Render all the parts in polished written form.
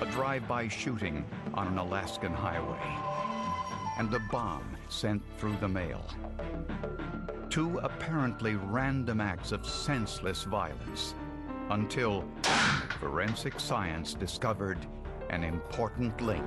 a drive-by shooting on an Alaskan highway, and a bomb sent through the mail. Two apparently random acts of senseless violence, until forensic science discovered an important link.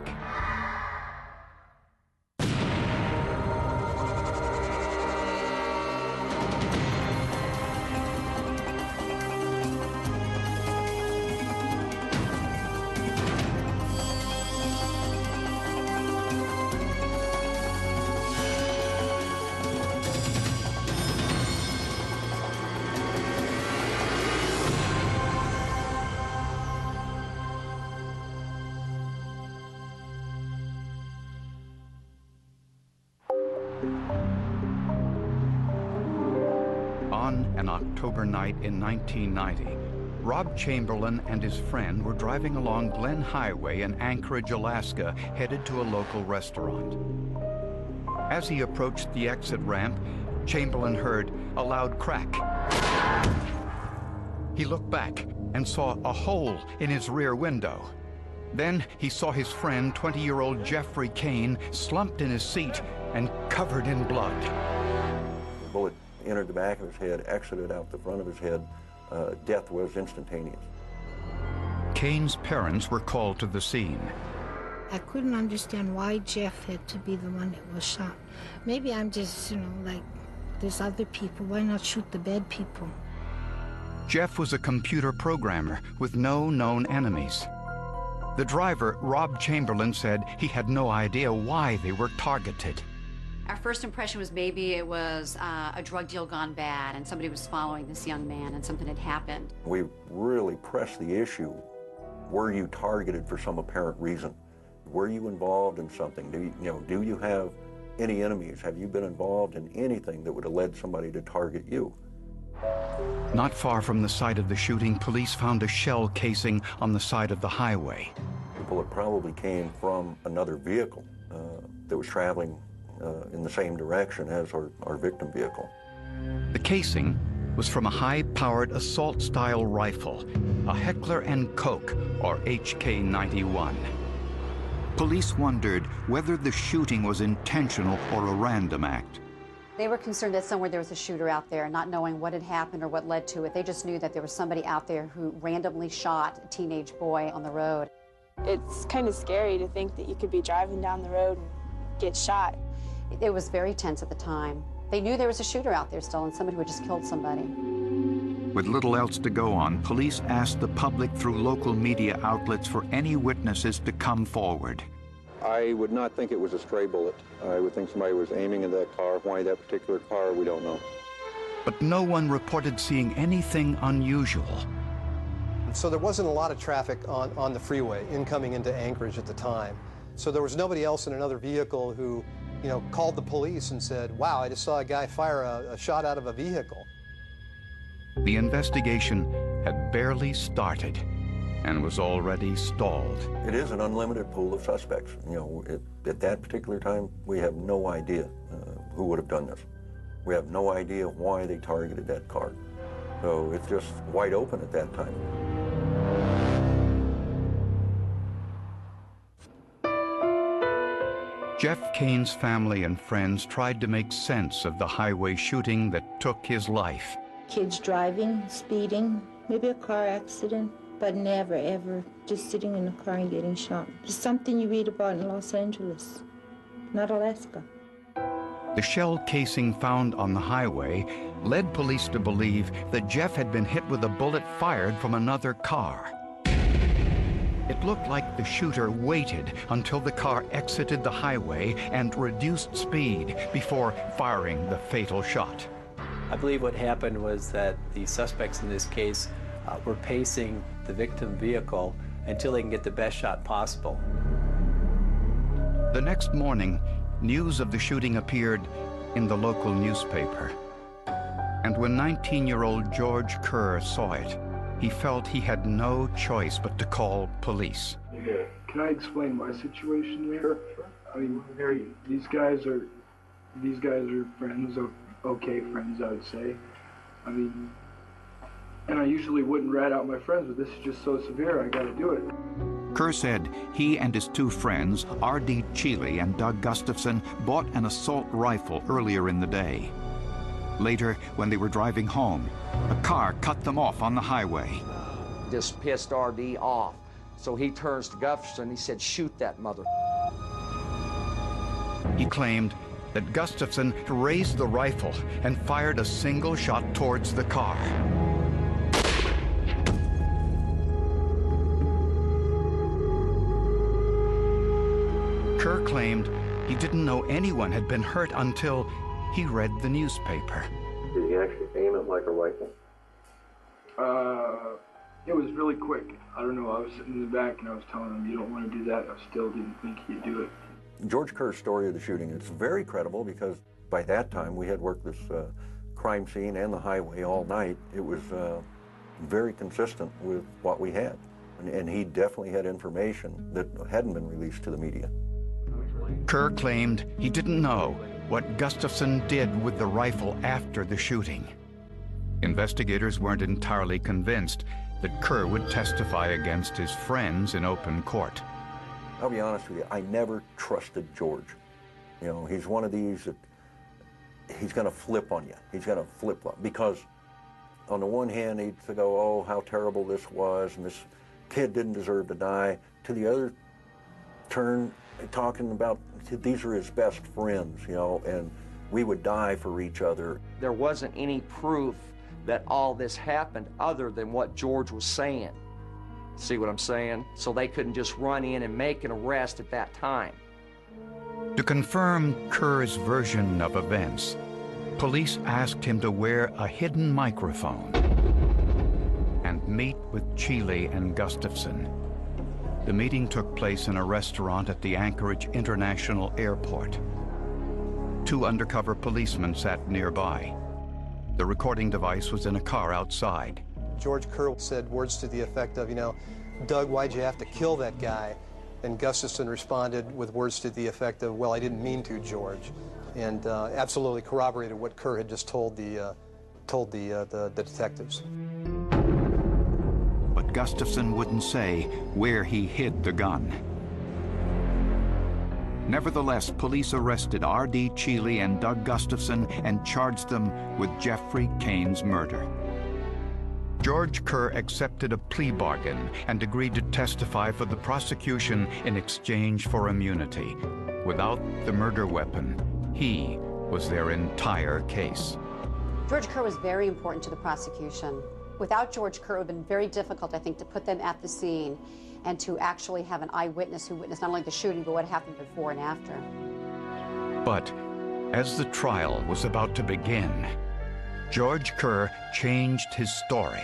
On an October night in 1990, Rob Chamberlain and his friend were driving along Glen Highway in Anchorage, Alaska, headed to a local restaurant. As he approached the exit ramp, Chamberlain heard a loud crack. He looked back and saw a hole in his rear window. Then he saw his friend, 20-year-old Jeffrey Kane, slumped in his seat and covered in blood. The bullet entered the back of his head, exited out the front of his head. Death was instantaneous. Kane's parents were called to the scene. I couldn't understand why Jeff had to be the one that was shot. Maybe I'm just, like, there's other people. Why not shoot the bad people? Jeff was a computer programmer with no known enemies. The driver, Rob Chamberlain, said he had no idea why they were targeted. Our first impression was maybe it was a drug deal gone bad and somebody was following this young man and something had happened. We really pressed the issue. Were you targeted for some apparent reason? Were you involved in something? Do you have any enemies? Have you been involved in anything that would have led somebody to target you? Not far from the site of the shooting, police found a shell casing on the side of the highway. The bullet probably came from another vehicle that was traveling in the same direction as our victim vehicle. The casing was from a high-powered assault-style rifle, a Heckler & Koch, or HK-91. Police wondered whether the shooting was intentional or a random act. They were concerned that somewhere there was a shooter out there, not knowing what had happened or what led to it. They just knew that there was somebody out there who randomly shot a teenage boy on the road. It's kind of scary to think that you could be driving down the road and get shot. It was very tense at the time. They knew there was a shooter out there still and somebody who had just killed somebody. With little else to go on, police asked the public through local media outlets for any witnesses to come forward. I would not think it was a stray bullet. I would think somebody was aiming at that car. Why that particular car, we don't know. But no one reported seeing anything unusual. So there wasn't a lot of traffic on the freeway incoming into Anchorage at the time. So there was nobody else in another vehicle who, called the police and said, wow, I just saw a guy fire a shot out of a vehicle. The investigation had barely started and was already stalled. It is an unlimited pool of suspects. At that particular time, we have no idea who would have done this. We have no idea why they targeted that car. So it's just wide open at that time. Jeff Kane's family and friends tried to make sense of the highway shooting that took his life. Kids driving, speeding, maybe a car accident, but never, ever just sitting in a car and getting shot. It's something you read about in Los Angeles, not Alaska. The shell casing found on the highway led police to believe that Jeff had been hit with a bullet fired from another car. It looked like the shooter waited until the car exited the highway and reduced speed before firing the fatal shot. I believe what happened was that the suspects in this case were pacing the victim vehicle until they can get the best shot possible. The next morning, news of the shooting appeared in the local newspaper. And when 19-year-old George Kerr saw it, he felt he had no choice but to call police. Yeah. Can I explain my situation here? I mean, these guys are friends, okay friends, I would say. I mean, and I usually wouldn't rat out my friends, but this is just so severe, I gotta do it. Kerr said he and his two friends, R.D. Cheeley and Doug Gustafson, bought an assault rifle earlier in the day. Later, when they were driving home, a car cut them off on the highway. Just pissed R.D. off. So he turns to Gustafson, he said, "Shoot that mother." He claimed that Gustafson raised the rifle and fired a single shot towards the car. Kerr claimed he didn't know anyone had been hurt until he read the newspaper. Did he actually aim it like a rifle? It was really quick. I don't know, I was sitting in the back and I was telling him, "You don't want to do that." I still didn't think he'd do it. George Kerr's story of the shooting, it's very credible because by that time we had worked this crime scene and the highway all night. It was very consistent with what we had. And he definitely had information that hadn't been released to the media. Kerr claimed he didn't know what Gustafson did with the rifle after the shooting. Investigators weren't entirely convinced that Kerr would testify against his friends in open court. I'll be honest with you, I never trusted George. You know, he's one of these that he's going to flip on you. He's going to flip-flop because on the one hand, he'd go, "Oh, how terrible this was, and this kid didn't deserve to die." To the other turn, talking about these are his best friends, you know, and we would die for each other. There wasn't any proof that all this happened other than what George was saying. See what I'm saying? So they couldn't just run in and make an arrest at that time. To confirm Kerr's version of events, police asked him to wear a hidden microphone and meet with Cheeley and Gustafson. The meeting took place in a restaurant at the Anchorage International Airport. Two undercover policemen sat nearby. The recording device was in a car outside. George Kerr said words to the effect of, "Doug, why'd you have to kill that guy?" And Gustafson responded with words to the effect of, "Well, I didn't mean to, George," and absolutely corroborated what Kerr had just told the detectives. But Gustafson wouldn't say where he hid the gun. Nevertheless, police arrested R.D. Cheeley and Doug Gustafson and charged them with Jeffrey Kane's murder. George Kerr accepted a plea bargain and agreed to testify for the prosecution in exchange for immunity. Without the murder weapon, he was their entire case. George Kerr was very important to the prosecution. Without George Kerr, it would have been very difficult, I think, to put them at the scene and to actually have an eyewitness who witnessed not only the shooting, but what happened before and after. But as the trial was about to begin, George Kerr changed his story.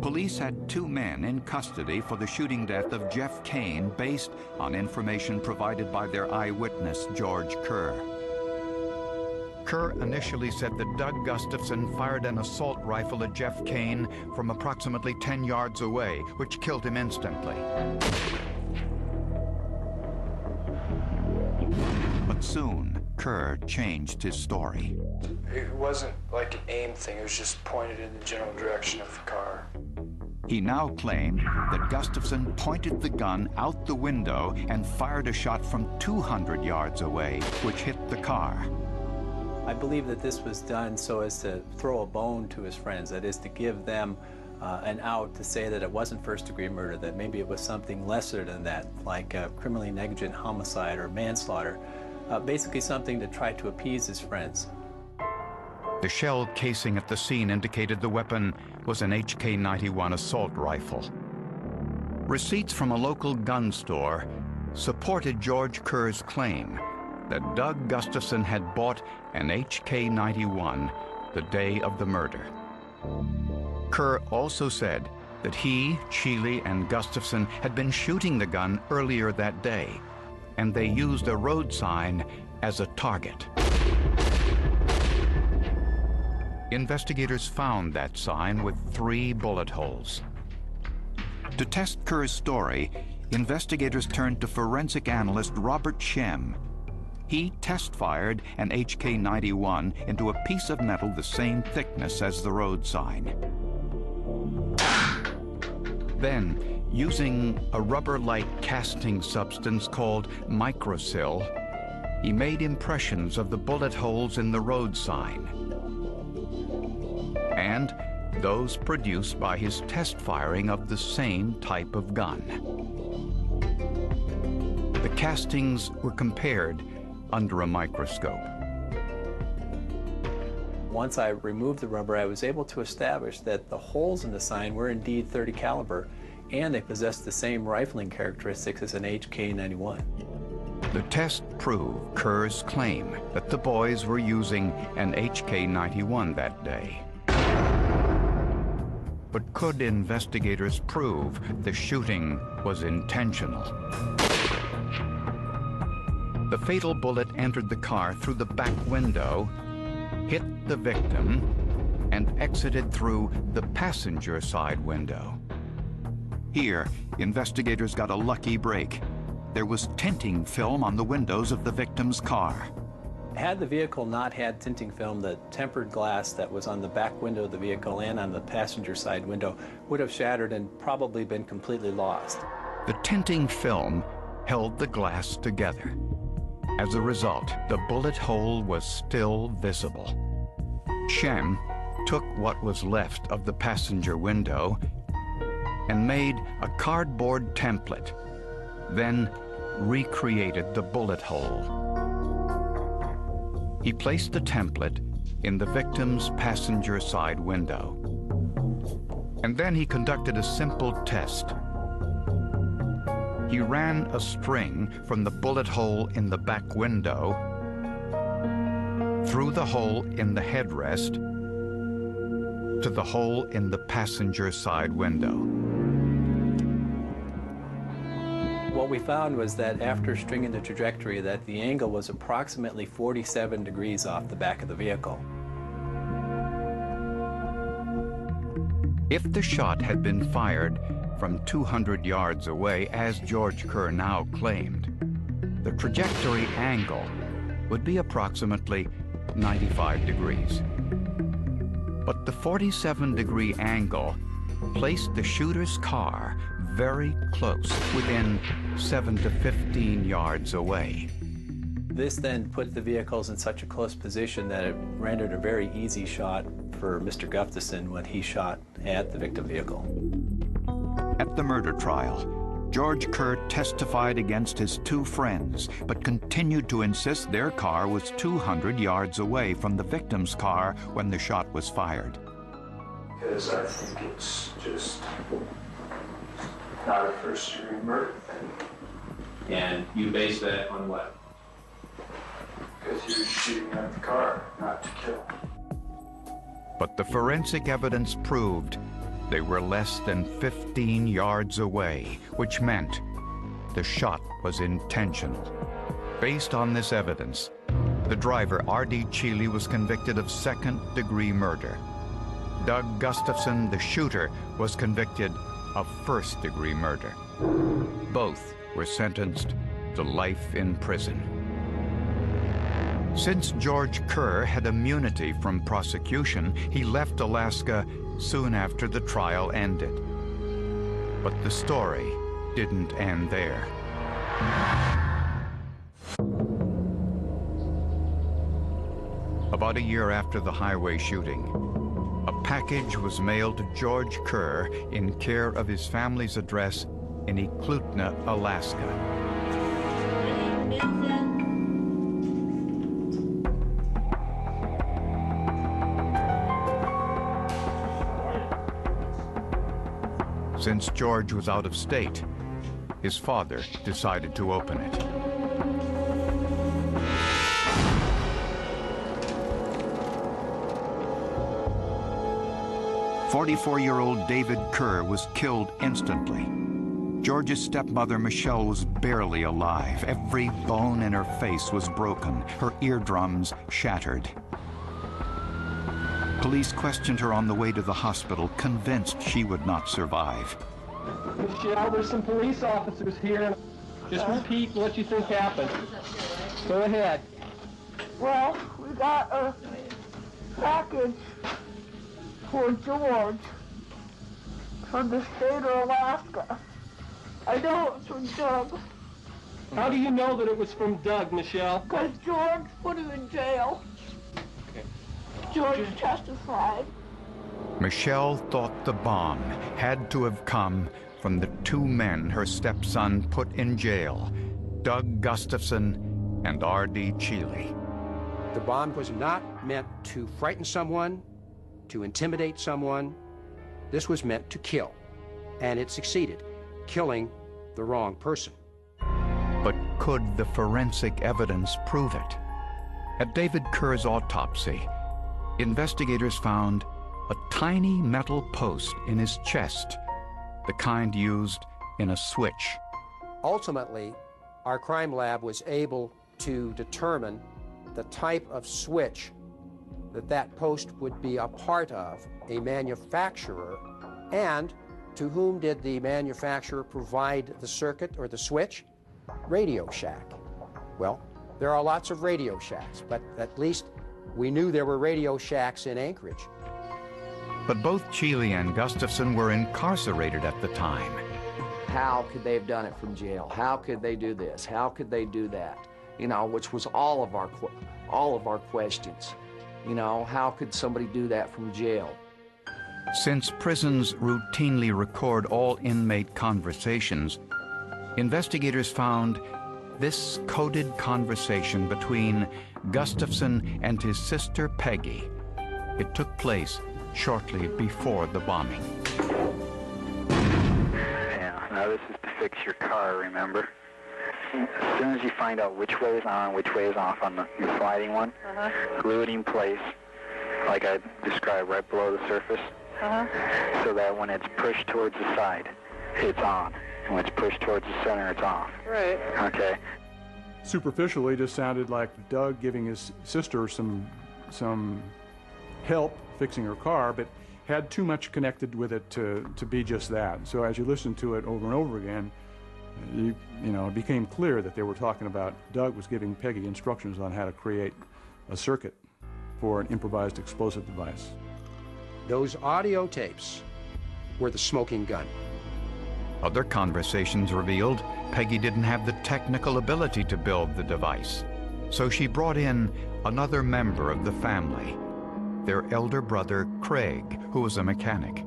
Police had two men in custody for the shooting death of Jeff Kane based on information provided by their eyewitness, George Kerr. Kerr initially said that Doug Gustafson fired an assault rifle at Jeff Kane from approximately 10 yards away, which killed him instantly. But soon, Kerr changed his story. It wasn't like an aim thing, it was just pointed in the general direction of the car. He now claimed that Gustafson pointed the gun out the window and fired a shot from 200 yards away, which hit the car. I believe that this was done so as to throw a bone to his friends, that is to give them an out to say that it wasn't first-degree murder, that maybe it was something lesser than that, like criminally negligent homicide or manslaughter, basically something to try to appease his friends. The shell casing at the scene indicated the weapon was an HK-91 assault rifle. Receipts from a local gun store supported George Kerr's claim that Doug Gustafson had bought an HK-91 the day of the murder. Kerr also said that he, Cheeley, and Gustafson had been shooting the gun earlier that day, and they used a road sign as a target. Investigators found that sign with 3 bullet holes. To test Kerr's story, investigators turned to forensic analyst Robert Shem. he test-fired an HK-91 into a piece of metal the same thickness as the road sign. Then, using a rubber-like casting substance called microsil, he made impressions of the bullet holes in the road sign and those produced by his test firing of the same type of gun. The castings were compared under a microscope. Once I removed the rubber, I was able to establish that the holes in the sign were indeed .30 caliber, and they possessed the same rifling characteristics as an HK-91. The test proved Kerr's claim that the boys were using an HK-91 that day. But could investigators prove the shooting was intentional? The fatal bullet entered the car through the back window, hit the victim, and exited through the passenger side window. Here, investigators got a lucky break. There was tinting film on the windows of the victim's car. Had the vehicle not had tinting film, the tempered glass that was on the back window of the vehicle and on the passenger side window would have shattered and probably been completely lost. The tinting film held the glass together. As a result, the bullet hole was still visible. Shem took what was left of the passenger window and made a cardboard template, then recreated the bullet hole. He placed the template in the victim's passenger side window. And then he conducted a simple test. He ran a string from the bullet hole in the back window through the hole in the headrest to the hole in the passenger side window. What we found was that after stringing the trajectory, that the angle was approximately 47 degrees off the back of the vehicle. If the shot had been fired from 200 yards away, as George Kerr now claimed, the trajectory angle would be approximately 95 degrees. But the 47-degree angle placed the shooter's car very close, within 7 to 15 yards away. This then put the vehicles in such a close position that it rendered a very easy shot for Mr. Gustafson when he shot at the victim vehicle. At the murder trial, George Kerr testified against his two friends, but continued to insist their car was 200 yards away from the victim's car when the shot was fired. Because I think it's just not a first-degree murder thing. And you base that on what? Because he was shooting at the car, not to kill. But the forensic evidence proved they were less than 15 yards away, which meant the shot was intentional. Based on this evidence, the driver, R.D. Cheeley, was convicted of second-degree murder. Doug Gustafson, the shooter, was convicted of first-degree murder. Both were sentenced to life in prison. Since George Kerr had immunity from prosecution, he left Alaska soon after the trial ended. But the story didn't end there. About a year after the highway shooting, a package was mailed to George Kerr in care of his family's address in Eklutna, Alaska. Since George was out of state, his father decided to open it. 44-year-old David Kerr was killed instantly. George's stepmother, Michelle, was barely alive. Every bone in her face was broken, her eardrums shattered. Police questioned her on the way to the hospital, convinced she would not survive. Michelle, there's some police officers here. Just repeat what you think happened. Go ahead. Well, we got a package for George from the state of Alaska. I know it's from Doug. How do you know that it was from Doug, Michelle? Because George put him in jail. Okay. George testified. Michelle thought the bomb had to have come from the two men her stepson put in jail, Doug Gustafson and R.D. Cheeley. The bomb was not meant to frighten someone, to intimidate someone. This was meant to kill, and it succeeded, killing the wrong person. But could the forensic evidence prove it? At David Kerr's autopsy, investigators found a tiny metal post in his chest, the kind used in a switch. Ultimately, our crime lab was able to determine the type of switch that post would be a part of, a manufacturer, and to whom did the manufacturer provide the circuit or the switch? Radio Shack. Well, there are lots of Radio Shacks, but at least we knew there were Radio Shacks in Anchorage. But both Cheeley and Gustafson were incarcerated at the time. How could they have done it from jail? How could they do this? How could they do that? You know, which was all of our questions. You know, how could somebody do that from jail? Since prisons routinely record all inmate conversations, investigators found this coded conversation between Gustafson and his sister Peggy. It took place shortly before the bombing. Yeah, now this is to fix your car, remember? As soon as you find out which way is on, which way is off on the sliding one, glue it in place, like I described, right below the surface, so that when it's pushed towards the side, it's on. And when it's pushed towards the center, it's off. Right. Okay. Superficially, it just sounded like Doug giving his sister some help fixing her car, but had too much connected with it to be just that. So as you listen to it over and over again, you know, it became clear that they were talking about Doug was giving Peggy instructions on how to create a circuit for an improvised explosive device. Those audio tapes were the smoking gun. Other conversations revealed Peggy didn't have the technical ability to build the device, so she brought in another member of the family, their elder brother, Craig, who was a mechanic.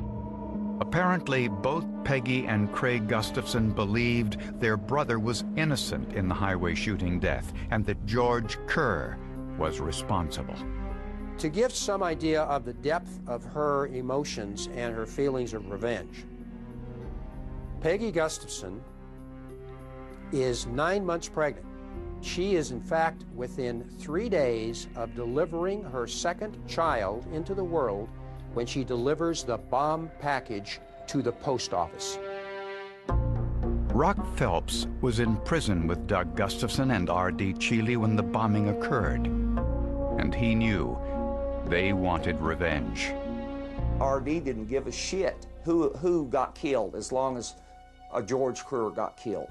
Apparently, both Peggy and Craig Gustafson believed their brother was innocent in the highway shooting death and that George Kerr was responsible. To give some idea of the depth of her emotions and her feelings of revenge, Peggy Gustafson is 9 months pregnant. She is, in fact, within 3 days of delivering her second child into the world when she delivers the bomb package to the post office. Rock Phelps was in prison with Doug Gustafson and R.D. Cheeley when the bombing occurred, and he knew they wanted revenge. R.D. didn't give a shit who got killed as long as George Kerr got killed.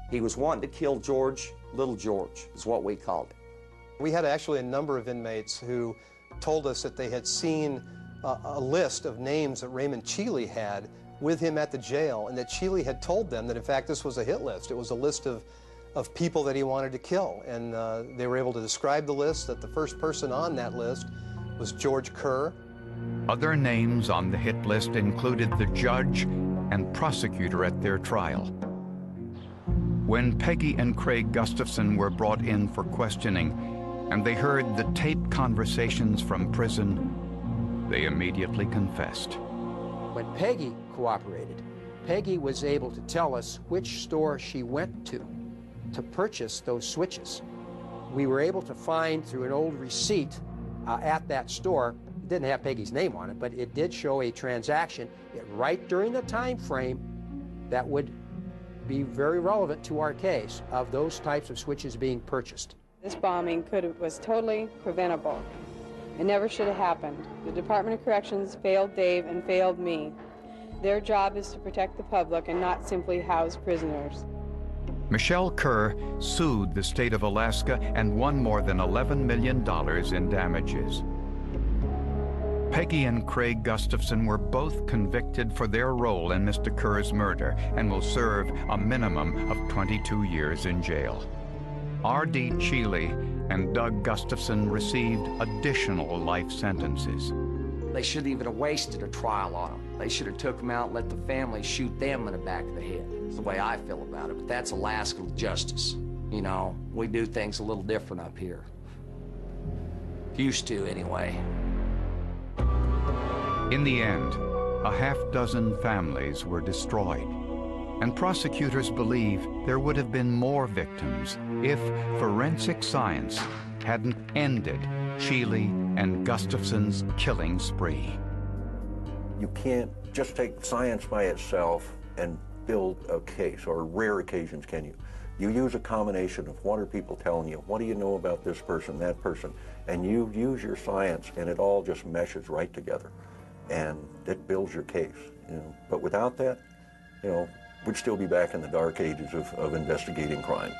He was wanting to kill George, Little George is what we called it. We had actually a number of inmates who told us that they had seen a list of names that Raymond Cheeley had with him at the jail, and that Cheeley had told them that in fact this was a hit list. It was a list of people that he wanted to kill, and they were able to describe the list, that the first person on that list was George Kerr. Other names on the hit list included the judge and prosecutor at their trial. When Peggy and Craig Gustafson were brought in for questioning and they heard the taped conversations from prison, they immediately confessed. When Peggy cooperated, Peggy was able to tell us which store she went to purchase those switches. We were able to find through an old receipt at that store, it didn't have Peggy's name on it, but it did show a transaction right during the time frame that would be very relevant to our case of those types of switches being purchased. This bombing was totally preventable. It never should have happened. The Department of Corrections failed Dave and failed me. Their job is to protect the public and not simply house prisoners. Michelle Kerr sued the state of Alaska and won more than $11 million in damages. Peggy and Craig Gustafson were both convicted for their role in Mr. Kerr's murder and will serve a minimum of 22 years in jail. R.D. Cheeley and Doug Gustafson received additional life sentences. They shouldn't even have wasted a trial on them. They should have took them out and let the family shoot them in the back of the head. That's the way I feel about it, but that's Alaska justice. You know, we do things a little different up here. Used to, anyway. In the end, a half-dozen families were destroyed, and prosecutors believe there would have been more victims if forensic science hadn't ended Cheeley and Gustafson's killing spree. You can't just take science by itself and build a case, or rare occasions can you. You use a combination of what are people telling you, what do you know about this person, that person, and you use your science and it all just meshes right together. And it builds your case, you know. But without that, you know, we'd still be back in the dark ages of investigating crime.